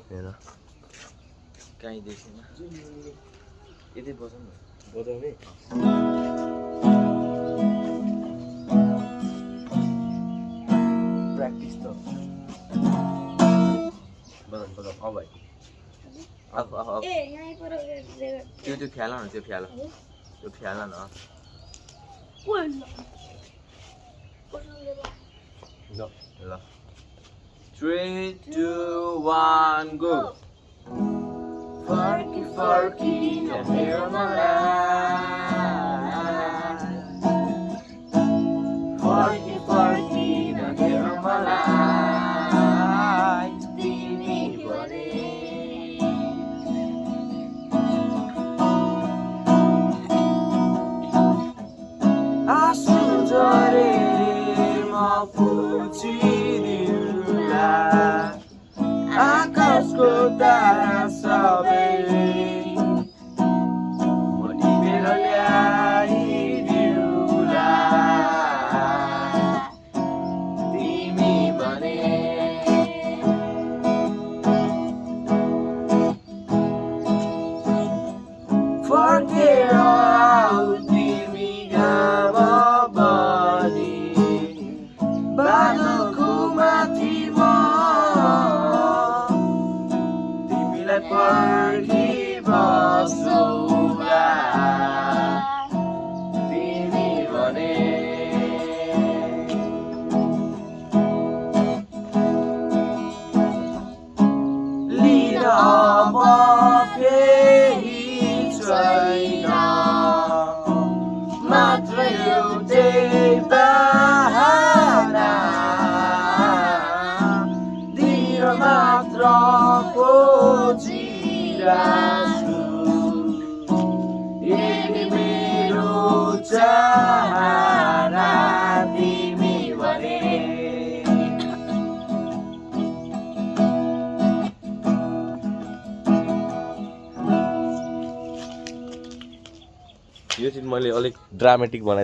हेर कहीँ देखेन यतै बजाउँ न बजाउने प्र्याक्टिस त बजाउँ बजाउँ भाइ आफ आफ आफ त्यो फ्याल न त्यो फ्याल न ल ल 3 2 1 go Farky farky come here my life Farky farky come here my life Tini bane Asu jare ma puchidiula आकाशको तारा सबै म टिपेर ल्याइदिउँला तिमी भने फर्केर आऊ तिमी घाम बनी बादलको माथि पर्खी बसौला तिमी भने लिन अब केही छैन मात्र एउटै बहाना दिन मात्र खोजिरहेछु यही मेरो चाहना तिमी भने यो चाहिँ मैले अलिक ड्रामेटिक बनाइदिएँ